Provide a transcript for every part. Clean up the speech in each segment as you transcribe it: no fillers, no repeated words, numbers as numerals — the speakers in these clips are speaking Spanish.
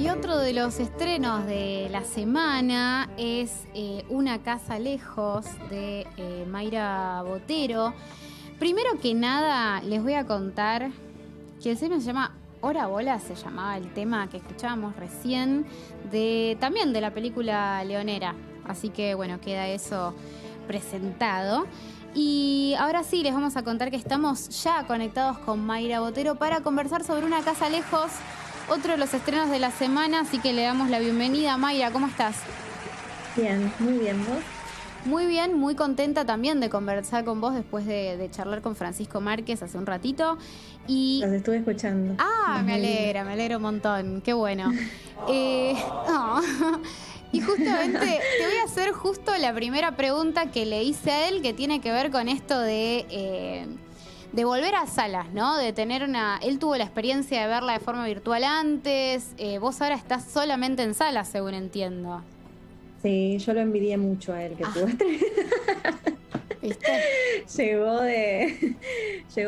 y otro de los estrenos de la semana es Una casa lejos de Mayra Botero. Primero que nada les voy a contar que el tema se llama Hora Bola, se llamaba el tema que escuchábamos recién, también de la película Leonera. Así que bueno, queda eso presentado. Y ahora sí, les vamos a contar que estamos ya conectados con Mayra Botero para conversar sobre Una casa lejos, otro de los estrenos de la semana, así que le damos la bienvenida. Mayra, ¿cómo estás? Bien, muy bien, ¿vos? Muy bien, muy contenta también de conversar con vos después de charlar con Francisco Márquez hace un ratito. Los estuve escuchando. Me alegra un montón, qué bueno. Oh. Y justamente te voy a hacer justo la primera pregunta que le hice a él, que tiene que ver con esto de volver a salas, ¿no? De tener Él tuvo la experiencia de verla de forma virtual antes, vos ahora estás solamente en salas, según entiendo. Sí, yo lo envidié mucho a él que tuvo ¿Viste? Llegó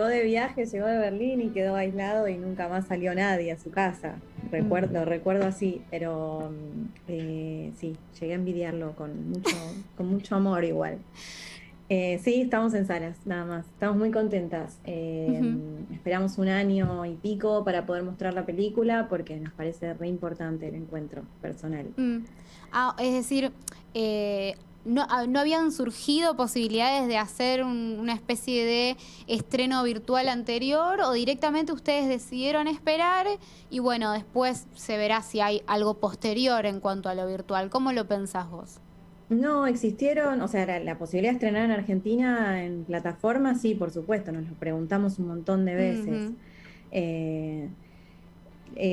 de viaje, llegó de Berlín y quedó aislado y nunca más salió nadie a su casa. Recuerdo así, pero sí, llegué a envidiarlo con mucho amor igual. Sí, estamos en salas, nada más. Estamos muy contentas. Esperamos un año y pico para poder mostrar la película porque nos parece re importante el encuentro personal. Es decir, no habían surgido posibilidades de hacer una especie de estreno virtual anterior, o directamente ustedes decidieron esperar y bueno, después se verá si hay algo posterior en cuanto a lo virtual. ¿Cómo lo pensás vos? No, existieron, o sea, la posibilidad de estrenar en Argentina en plataformas, sí, por supuesto, nos lo preguntamos un montón de veces.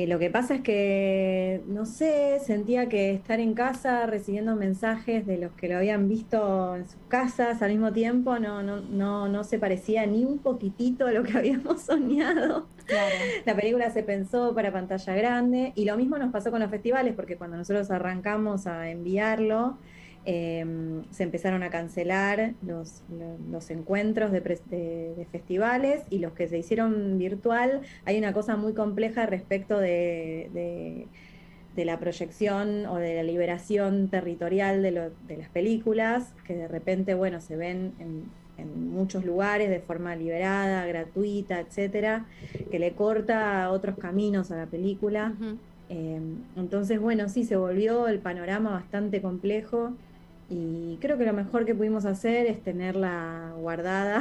Lo que pasa es que, no sé, sentía que estar en casa recibiendo mensajes de los que lo habían visto en sus casas al mismo tiempo no se parecía ni un poquitito a lo que habíamos soñado. Claro. La película se pensó para pantalla grande y lo mismo nos pasó con los festivales, porque cuando nosotros arrancamos a enviarlo, se empezaron a cancelar los encuentros de festivales, y los que se hicieron virtual, hay una cosa muy compleja respecto de la proyección o de la liberación territorial de las películas, que de repente, bueno, se ven en muchos lugares de forma liberada, gratuita, etcétera, que le corta otros caminos a la película. Entonces, bueno, sí, se volvió el panorama bastante complejo. Y creo que lo mejor que pudimos hacer es tenerla guardada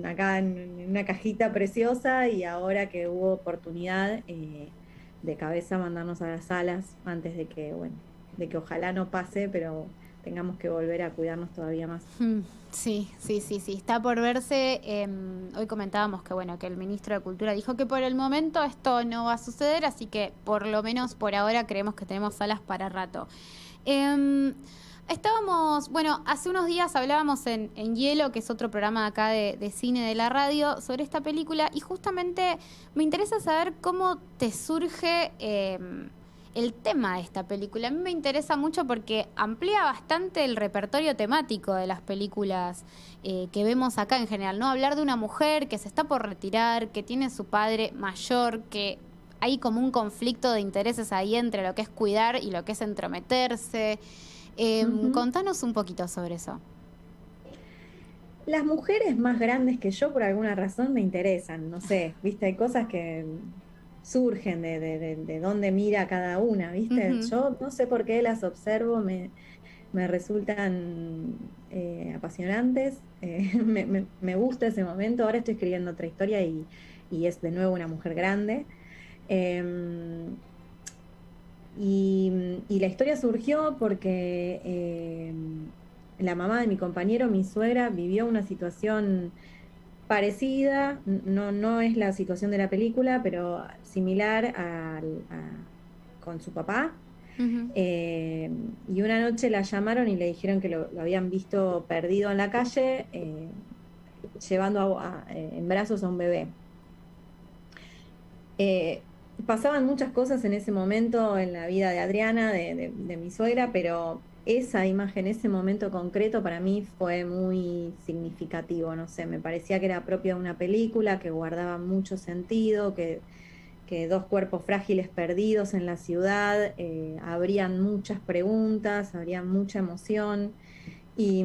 acá en una cajita preciosa, y ahora que hubo oportunidad, de cabeza mandarnos a las salas antes de que ojalá no pase, pero tengamos que volver a cuidarnos todavía más. Sí, está por verse. Hoy comentábamos que el ministro de Cultura dijo que por el momento esto no va a suceder, así que por lo menos por ahora creemos que tenemos salas para rato. Hace unos días hablábamos en Hielo, que es otro programa acá de cine de la radio, sobre esta película, y justamente me interesa saber cómo te surge el tema de esta película. A mí me interesa mucho porque amplía bastante el repertorio temático de las películas que vemos acá en general, ¿no? Hablar de una mujer que se está por retirar, que tiene su padre mayor, que hay como un conflicto de intereses ahí entre lo que es cuidar y lo que es entrometerse. Contanos un poquito sobre eso. Las mujeres más grandes que yo, por alguna razón, me interesan, no sé, ¿viste? Hay cosas que surgen de dónde mira cada una, ¿viste? Yo no sé por qué las observo, me resultan apasionantes, me gusta ese momento. Ahora estoy escribiendo otra historia y es de nuevo una mujer grande. Y la historia surgió porque la mamá de mi compañero, mi suegra, vivió una situación parecida, no es la situación de la película, pero similar con su papá. Y una noche la llamaron y le dijeron que lo habían visto perdido en la calle, llevando en brazos a un bebé. Pasaban muchas cosas en ese momento en la vida de Adriana, de mi suegra, pero esa imagen, ese momento concreto, para mí fue muy significativo. No sé, me parecía que era propio de una película, que guardaba mucho sentido, que que dos cuerpos frágiles perdidos en la ciudad, habrían muchas preguntas, habría mucha emoción. Y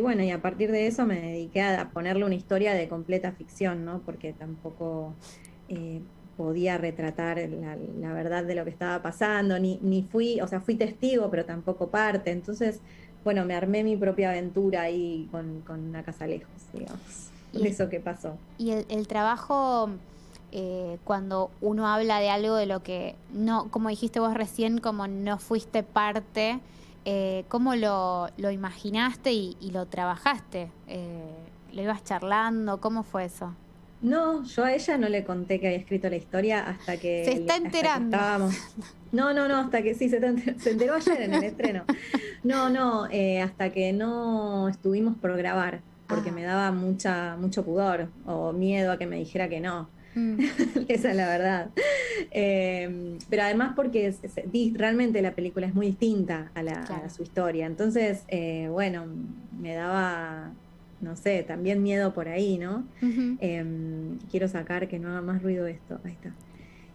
bueno, y a partir de eso me dediqué a ponerle una historia de completa ficción, ¿no? Porque tampoco eh, podía retratar la verdad de lo que estaba pasando, ni fui, o sea, fui testigo, pero tampoco parte. Entonces, bueno, me armé mi propia aventura ahí con La Casa Lejos, digamos, Y, eso que pasó. y el trabajo, cuando uno habla de algo de lo que no, como dijiste vos recién, como no fuiste parte, ¿cómo lo imaginaste y lo trabajaste? ¿Lo ibas charlando? ¿Cómo fue eso? No, yo a ella no le conté que había escrito la historia Se está hasta que enterando. estábamos. No, no, no, hasta que sí, se enteró ayer en el estreno. No, no, hasta que no estuvimos por grabar, porque Ah, me daba mucho pudor o miedo a que me dijera que no. mm, Esa es la verdad. Pero además porque realmente la película es muy distinta a claro. su historia. Entonces, bueno, me daba, no sé, también miedo por ahí, ¿no? Ujú. Quiero sacar que no haga más ruido esto. Ahí está.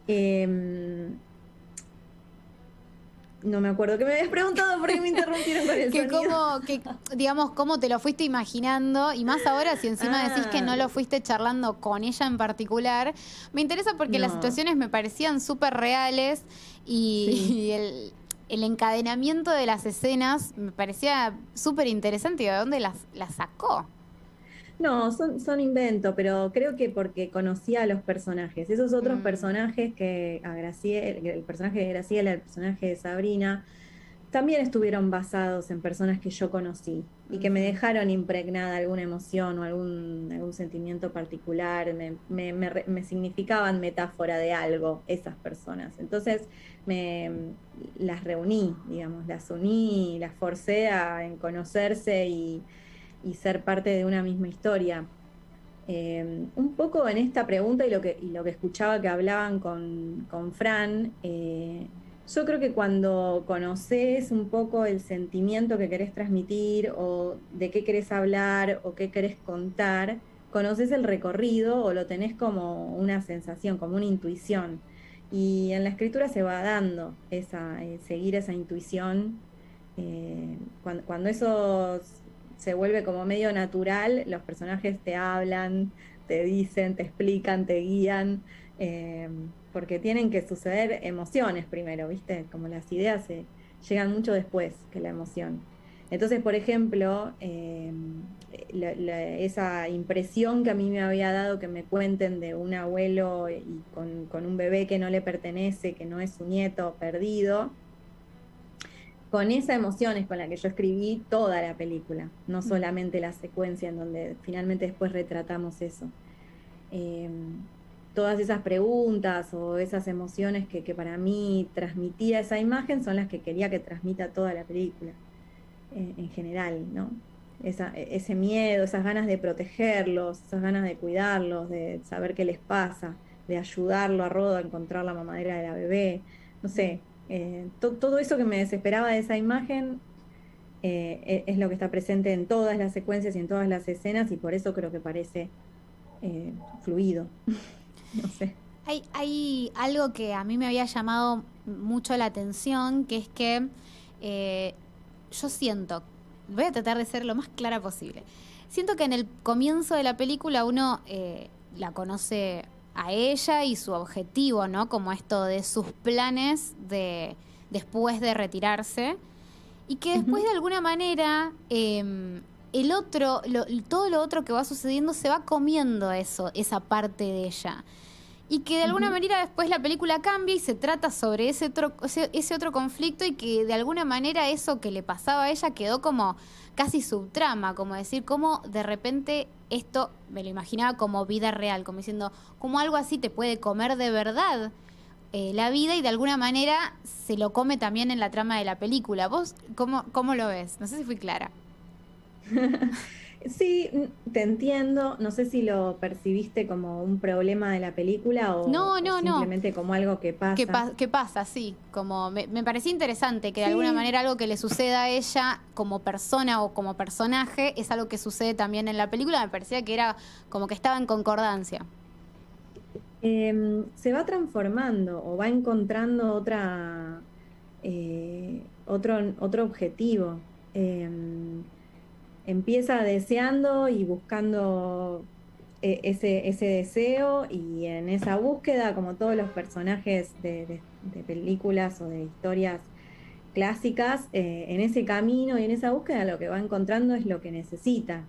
Em, no me acuerdo que me habías preguntado por qué me interrumpieron con el Que sonido. cómo, que, digamos, cómo te lo fuiste imaginando, y más ahora si encima decís que Ah, no lo fuiste charlando con ella en particular, me interesa porque las no, situaciones me parecían súper reales y, sí. y el encadenamiento de las escenas me parecía súper interesante. ¿Y de dónde las sacó? No, son inventos, pero creo que porque conocía a los personajes. Esos otros Mm, personajes que a Graciela, el personaje de Graciela, el personaje de Sabrina, también estuvieron basados en personas que yo conocí y que me ujú. dejaron impregnada alguna emoción o algún sentimiento particular, me significaban metáfora de algo esas personas. Entonces me las reuní, digamos, las uní, las forcé en conocerse y ser parte de una misma historia. Un poco en esta pregunta y lo que escuchaba que hablaban con Fran, yo creo que cuando conoces un poco el sentimiento que querés transmitir o de qué querés hablar o qué querés contar, conoces el recorrido o lo tenés como una sensación, como una intuición. Y en la escritura se va dando seguir esa intuición. Cuando eso se vuelve como medio natural, los personajes te hablan, te dicen, te explican, te guían, eh, porque tienen que suceder emociones primero, ¿viste? Como las ideas llegan mucho después que la emoción. Entonces, por ejemplo, esa impresión que a mí me había dado que me cuenten de un abuelo y con un bebé que no le pertenece, que no es su nieto perdido, con esa emoción es con la que yo escribí toda la película, no Mm. solamente la secuencia en donde finalmente después retratamos eso. Eh, Todas esas preguntas o esas emociones que para mí transmitía esa imagen son las que quería que transmita toda la película, en general, ¿no? Ese miedo, esas ganas de protegerlos, esas ganas de cuidarlos, de saber qué les pasa, de ayudarlo a Rodo a encontrar la mamadera de la bebé, no Mm. sé, todo eso que me desesperaba de esa imagen es lo que está presente en todas las secuencias y en todas las escenas y por eso creo que parece fluido, no sé. Hay algo que a mí me había llamado mucho la atención, que es que eh, yo siento, voy a tratar de ser lo más clara posible, siento que en el comienzo de la película uno la conoce a ella y su objetivo, ¿no? Como esto de sus planes de después de retirarse, y que después de Ujú, alguna manera el otro, todo lo otro que va sucediendo se va comiendo eso, esa parte de ella. Y que de alguna ujú. manera después la película cambia y se trata sobre ese otro conflicto, y que de alguna manera eso que le pasaba a ella quedó como casi subtrama, como decir, cómo de repente esto me lo imaginaba como vida real, como diciendo, cómo algo así te puede comer de verdad la vida, y de alguna manera se lo come también en la trama de la película. ¿Vos cómo lo ves? No sé si fui clara. Sí, te entiendo. No sé si lo percibiste como un problema de la película No, o no, no. simplemente como algo que pasa. ¿Qué pasa? Sí, como me parecía interesante que de alguna Sí, manera algo que le suceda a ella como persona o como personaje es algo que sucede también en la película. Me parecía que era como que estaba en concordancia. Se va transformando o va encontrando otro objetivo. Empieza deseando y buscando ese deseo, y en esa búsqueda, como todos los personajes de películas o de historias clásicas, en ese camino y en esa búsqueda lo que va encontrando es lo que necesita.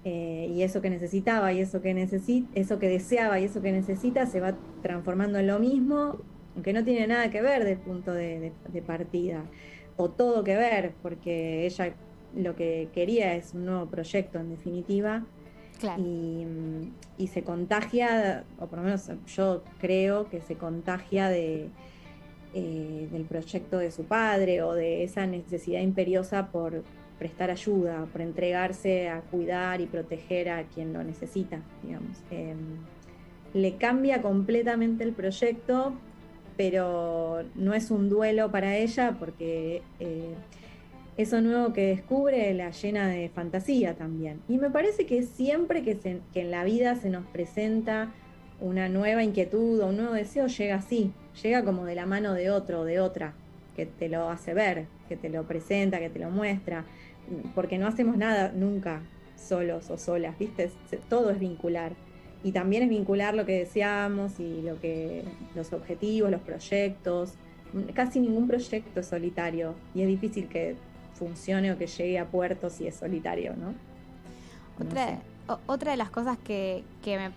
Y eso que necesitaba y eso que deseaba y eso que necesita se va transformando en lo mismo, aunque no tiene nada que ver del punto de partida, o todo que ver, porque ella lo que quería es un nuevo proyecto, en definitiva. Claro. Y se contagia, o por lo menos yo creo que se contagia del proyecto de su padre, o de esa necesidad imperiosa por prestar ayuda, por entregarse a cuidar y proteger a quien lo necesita, digamos. Le cambia completamente el proyecto, pero no es un duelo para ella, porque eso nuevo que descubre la llena de fantasía también. Y me parece que siempre que en la vida se nos presenta una nueva inquietud o un nuevo deseo, llega así, llega como de la mano de otro o de otra, que te lo hace ver, que te lo presenta, que te lo muestra, porque no hacemos nada nunca solos o solas, ¿viste? Todo es vincular. Y también es vincular lo que deseamos y los objetivos, los proyectos. Casi ningún proyecto es solitario, y es difícil que funcione o que llegue a puerto si es solitario, ¿no? Otra de las cosas que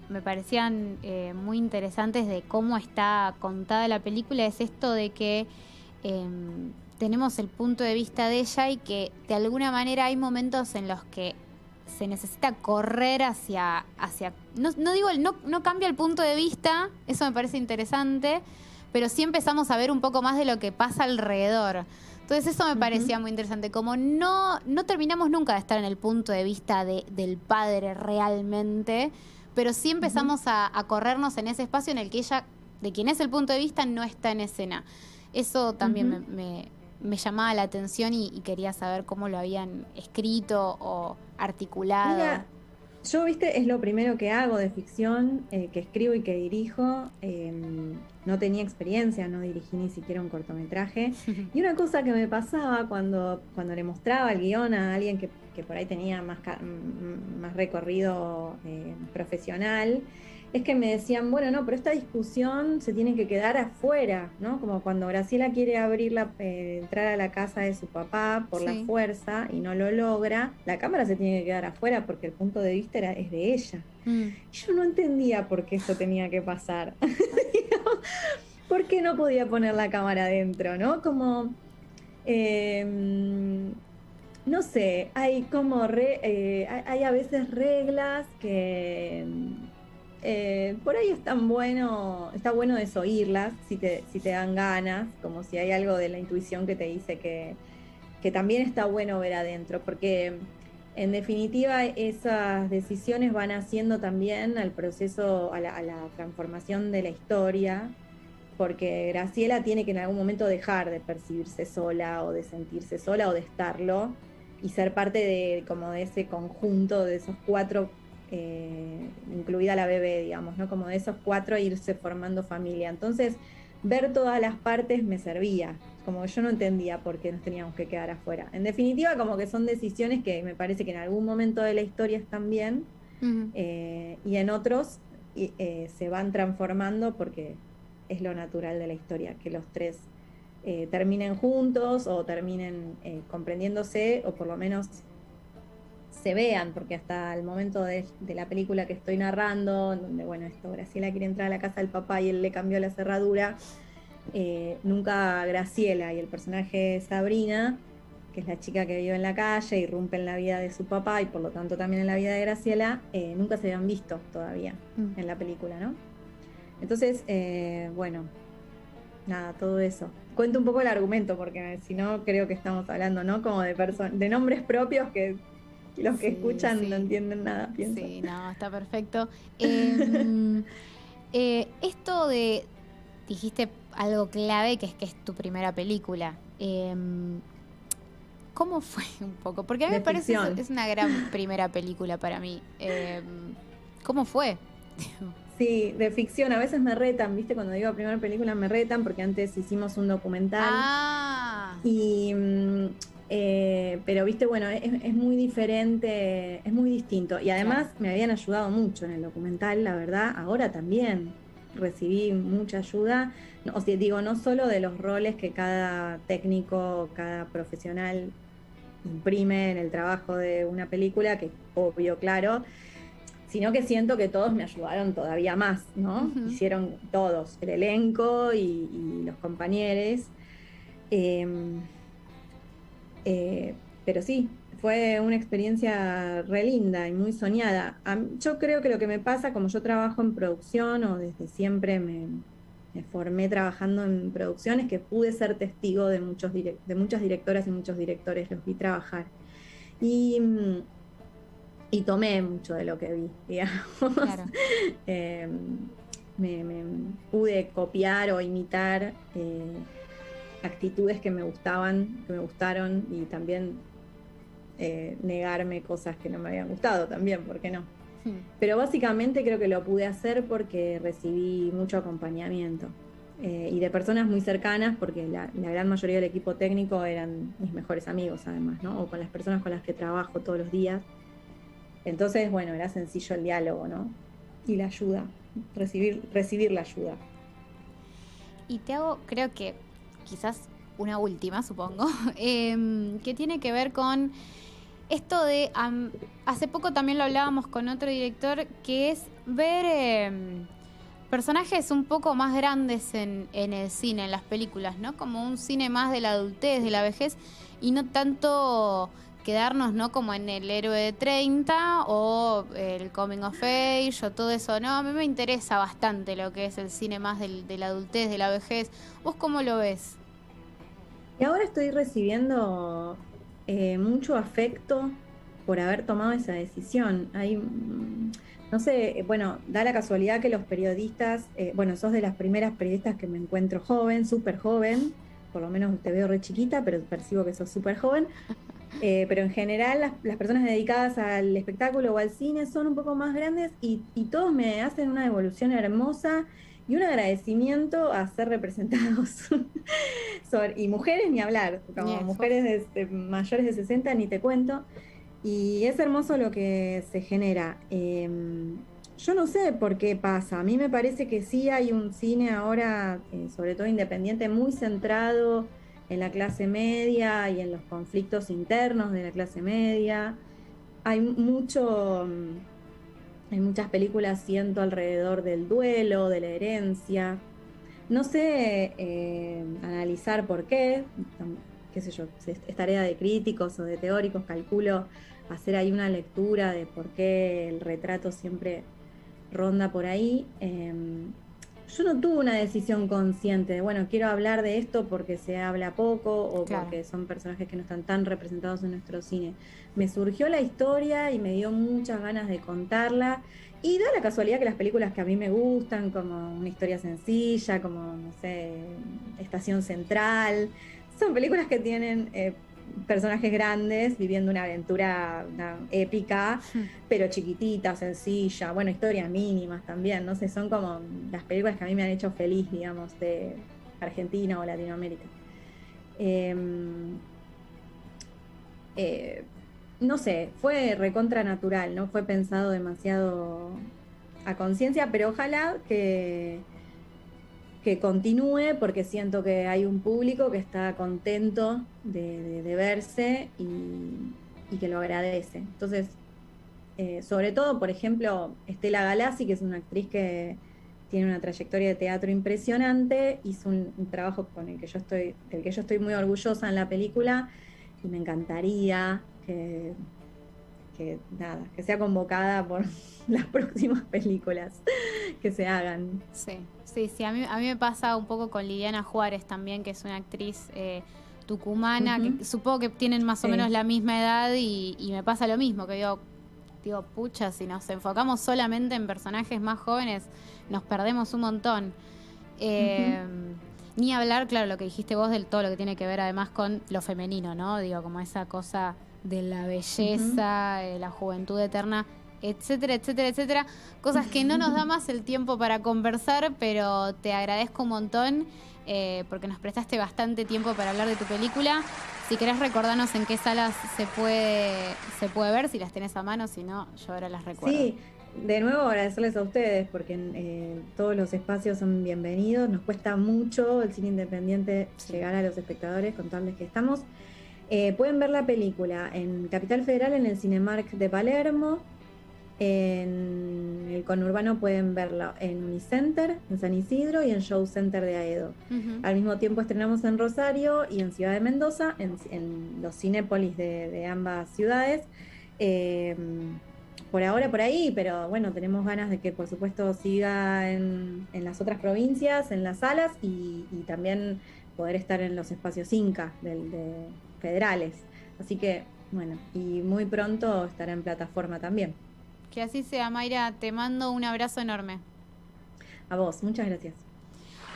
me parecían muy interesantes de cómo está contada la película es esto de que tenemos el punto de vista de ella, y que de alguna manera hay momentos en los que se necesita correr hacia no cambia el punto de vista, eso me parece interesante, pero sí empezamos a ver un poco más de lo que pasa alrededor. Entonces eso me parecía muy interesante, como no terminamos nunca de estar en el punto de vista del padre realmente, pero sí empezamos a corrernos en ese espacio en el que ella, de quien es el punto de vista, no está en escena. Eso también me llamaba la atención, y quería saber cómo lo habían escrito o articulado. Mira, yo, viste, es lo primero que hago de ficción, que escribo y que dirijo. No tenía experiencia, no dirigí ni siquiera un cortometraje. Y una cosa que me pasaba cuando le mostraba el guión a alguien que por ahí tenía más recorrido profesional, es que me decían, bueno, no, pero esta discusión se tiene que quedar afuera, ¿no? Como cuando Graciela quiere entrar a la casa de su papá por la fuerza y no lo logra, la cámara se tiene que quedar afuera porque el punto de vista es de ella. Yo no entendía por qué eso tenía que pasar. ¿Por qué no podía poner la cámara adentro, no? Como, no sé, hay como hay a veces reglas que por ahí está bueno desoírlas si te dan ganas, como si hay algo de la intuición que te dice que también está bueno ver adentro, porque en definitiva esas decisiones van haciendo también al proceso, a la transformación de la historia, porque Graciela tiene que en algún momento dejar de percibirse sola o de sentirse sola o de estarlo, y ser parte de ese conjunto de esos cuatro, incluida la bebé, digamos, ¿no? Como de esos cuatro, irse formando familia. Entonces, ver todas las partes me servía, como yo no entendía por qué nos teníamos que quedar afuera. En definitiva, como que son decisiones que me parece que en algún momento de la historia están bien, y en otros se van transformando porque es lo natural de la historia, que los tres terminen juntos o terminen comprendiéndose, o por lo menos se vean, porque hasta el momento de la película que estoy narrando, donde, bueno, Graciela quiere entrar a la casa del papá y él le cambió la cerradura, nunca Graciela y el personaje Sabrina, que es la chica que vive en la calle, irrumpe en la vida de su papá y por lo tanto también en la vida de Graciela, nunca se habían visto todavía en la película, ¿no? Entonces, bueno, nada, todo eso. Cuento un poco el argumento, porque si no creo que estamos hablando, ¿no? Como de nombres propios que los que escuchan no entienden nada, pienso. Sí, no, está perfecto. Esto dijiste algo clave, que es tu primera película. ¿Cómo fue un poco? Porque a mí me parece que es una gran primera película para mí. ¿Cómo fue? Sí, de ficción. A veces me retan, ¿viste? Cuando digo primera película me retan porque antes hicimos un documental. Ah, Y, pero, ¿viste? Bueno, es muy diferente, es muy distinto. Y además claro. me habían ayudado mucho en el documental, la verdad. Ahora también recibí mucha ayuda. No, o sea, digo, no solo de los roles que cada técnico, cada profesional imprime en el trabajo de una película, que obvio, claro, sino que siento que todos me ayudaron todavía más, ¿no? Ujú. Hicieron todos, el elenco y los compañeros. Em, pero sí, fue una experiencia re linda y muy soñada. Yo creo que lo que me pasa, como yo trabajo en producción o desde siempre me formé trabajando en producción, es que pude ser testigo de, de muchas directoras y muchos directores, los vi trabajar. Y, y tomé mucho de lo que vi, digamos. Claro. Eh, me pude copiar o imitar actitudes que me gustaban, que me gustaron y también negarme cosas que no me habían gustado también, ¿por qué no? Hmm. Pero básicamente creo que lo pude hacer porque recibí mucho acompañamiento y de personas muy cercanas, porque la gran mayoría del equipo técnico eran mis mejores amigos además, ¿no? O con las personas con las que trabajo todos los días. Entonces, bueno, era sencillo el diálogo, ¿no? Y la ayuda, recibir la ayuda. Y te hago, creo que quizás una última, supongo, que tiene que ver con esto de, hace poco también lo hablábamos con otro director, que es ver personajes un poco más grandes en el cine, en las películas, ¿no? Como un cine más de la adultez, de la vejez, y no tanto quedarnos, ¿no? Como en el héroe de 30 o el coming of age o todo eso, ¿no? A mí me interesa bastante lo que es el cine más de la adultez, de la vejez. ¿Vos cómo lo ves? Y ahora estoy recibiendo mucho afecto por haber tomado esa decisión. Hay, no sé, bueno, da la casualidad que los periodistas, bueno, sos de las primeras periodistas que me encuentro joven, súper joven, por lo menos te veo re chiquita, pero percibo que sos súper joven. Pero en general las personas dedicadas al espectáculo o al cine son un poco más grandes y todos me hacen una devolución hermosa y un agradecimiento a ser representados. Y mujeres ni hablar, como Yes, mujeres mayores de 60 ni te cuento. Y es hermoso lo que se genera. Yo no sé por qué pasa. A mí me parece que sí hay un cine ahora, sobre todo independiente, muy centrado en la clase media y en los conflictos internos de la clase media. Hay mucho, hay muchas películas, siento, alrededor del duelo, de la herencia. No sé analizar por qué, qué sé yo, si es tarea de críticos o de teóricos, calculo hacer ahí una lectura de por qué el retrato siempre ronda por ahí. Yo no tuve una decisión consciente de, bueno, quiero hablar de esto porque se habla poco o claro. porque son personajes que no están tan representados en nuestro cine. Me surgió la historia y me dio muchas ganas de contarla. Y da la casualidad que las películas que a mí me gustan, como Una historia sencilla, como, no sé, Estación Central, son películas que tienen personajes grandes viviendo una épica, pero chiquitita, sencilla, bueno, historias mínimas también, no sé, son como las películas que a mí me han hecho feliz, digamos, de Argentina o Latinoamérica. Eh, eh, no sé, fue recontra natural, no fue pensado demasiado a conciencia, pero ojalá que continúe porque siento que hay un público que está contento de verse y que lo agradece. Entonces, sobre todo, por ejemplo, Estela Galassi, que es una actriz que tiene una trayectoria de teatro impresionante, hizo un trabajo con el que del que yo estoy muy orgullosa en la película y me encantaría nada, que sea convocada por las próximas películas que se hagan. Sí, sí, sí. A mí me pasa un poco con Liliana Juárez también, que es una actriz tucumana, Ujú, que supongo que tienen más o menos sí. la misma edad y me pasa lo mismo, que digo, pucha, si nos enfocamos solamente en personajes más jóvenes, nos perdemos un montón. Ujú, Eh, Ni hablar, claro, lo que dijiste vos del todo lo que tiene que ver además con lo femenino, ¿no? Digo, como esa cosa de la ujú. belleza, la juventud eterna, etcétera, etcétera, etcétera. Cosas que no nos da más el tiempo para conversar, pero te agradezco un montón porque nos prestaste bastante tiempo para hablar de tu película. Si querés recordarnos en qué salas se puede ver, si las tenés a mano, si no, yo ahora las recuerdo. Sí, de nuevo agradecerles a ustedes porque todos los espacios son bienvenidos. Nos cuesta mucho el cine independiente llegar a los espectadores, contarles que estamos. Pueden ver la película en Capital Federal, en el Cinemark de Palermo. En el conurbano pueden verla en Unicenter, en San Isidro, y en Show Center de Aedo. Al mismo tiempo estrenamos en Rosario y en Ciudad de Mendoza, en los Cinépolis de ambas ciudades. Por ahora por ahí, pero bueno, tenemos ganas de que por supuesto siga en las otras provincias, en las salas, y también poder estar en los espacios Inca de federales. Así que bueno, y muy pronto estará en plataforma también. Que así sea, Mayra. Te mando un abrazo enorme. A vos, muchas gracias.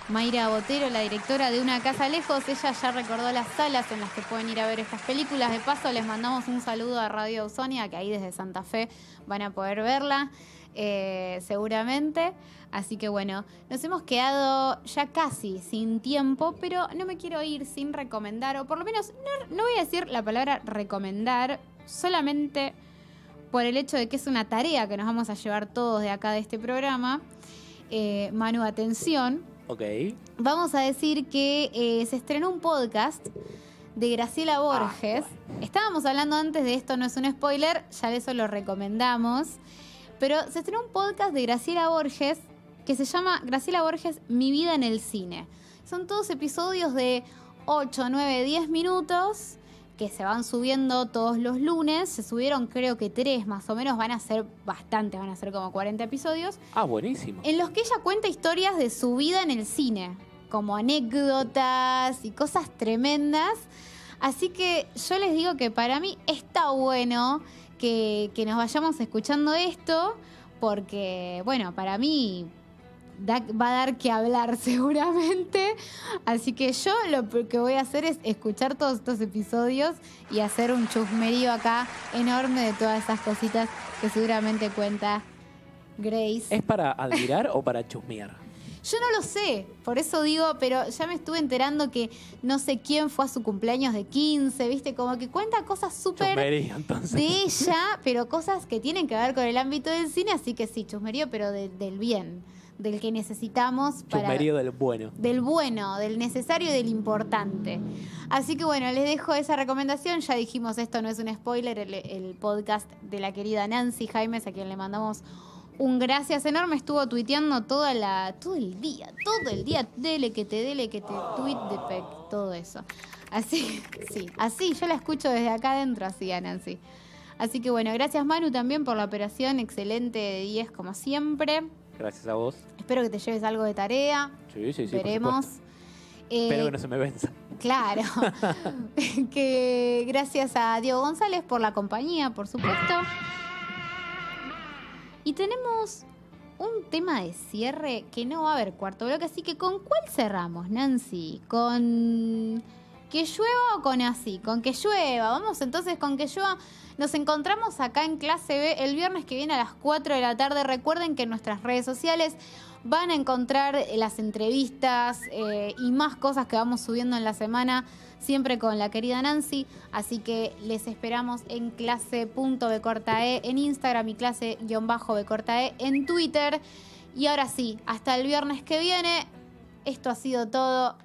Mayra Botero, la directora de Una Casa Lejos, ella ya recordó las salas en las que pueden ir a ver estas películas. De paso, les mandamos un saludo a Radio Ausonia, que ahí desde Santa Fe van a poder verla, seguramente. Así que bueno, nos hemos quedado ya casi sin tiempo, pero no me quiero ir sin recomendar, o por lo menos no voy a decir la palabra recomendar, solamente por el hecho de que es una tarea que nos vamos a llevar todos de acá de este programa. Manu, atención. Ok. Vamos a decir que se estrenó un podcast de Graciela Borges. Bueno. Estábamos hablando antes de esto, no es un spoiler, ya eso lo recomendamos. Pero se estrenó un podcast de Graciela Borges que se llama Graciela Borges, Mi vida en el cine. Son todos episodios de 8, 9, 10 minutos que se van subiendo todos los lunes. Se subieron creo que 3 más o menos, van a ser bastantes, van a ser como 40 episodios. Ah, buenísimo. En los que ella cuenta historias de su vida en el cine, como anécdotas y cosas tremendas. Así que yo les digo que para mí está bueno que nos vayamos escuchando esto, porque, bueno, para mí va a dar que hablar seguramente. Así que yo lo que voy a hacer es escuchar todos estos episodios y hacer un chusmerío acá enorme de todas esas cositas que seguramente cuenta Grace. ¿Es para admirar o para chusmear? Yo no lo sé, por eso digo, pero ya me estuve enterando que no sé quién fue a su cumpleaños de 15, ¿viste? Como que cuenta cosas súper Chusmería, entonces. de ella, pero cosas que tienen que ver con el ámbito del cine, así que sí, chusmerío, pero del bien, del que necesitamos para... Chusmerío del bueno. Del bueno, del necesario y del importante. Así que bueno, les dejo esa recomendación. Ya dijimos, esto no es un spoiler, el podcast de la querida Nancy Jaimes, a quien le mandamos un gracias enorme. Estuvo tuiteando todo el día, dele que te tweet de Peck, todo eso. Así, sí, así, yo la escucho desde acá adentro, así a Nancy. Así que bueno, gracias Manu también por la operación, excelente de 10 como siempre. Gracias a vos. Espero que te lleves algo de tarea. Sí. Veremos. Espero que no se me venza. Claro. Que gracias a Diego González por la compañía, por supuesto. Y tenemos un tema de cierre que no va a haber cuarto bloque, así que ¿con cuál cerramos, Nancy? ¿Con que llueva o con así? Con que llueva. Vamos entonces con que llueva. Nos encontramos acá en Clase B el viernes que viene a las 4 de la tarde. Recuerden que en nuestras redes sociales van a encontrar las entrevistas y más cosas que vamos subiendo en la semana, siempre con la querida Nancy. Así que les esperamos en clase.bcortae en Instagram y clase-bcortae en Twitter. Y ahora sí, hasta el viernes que viene. Esto ha sido todo.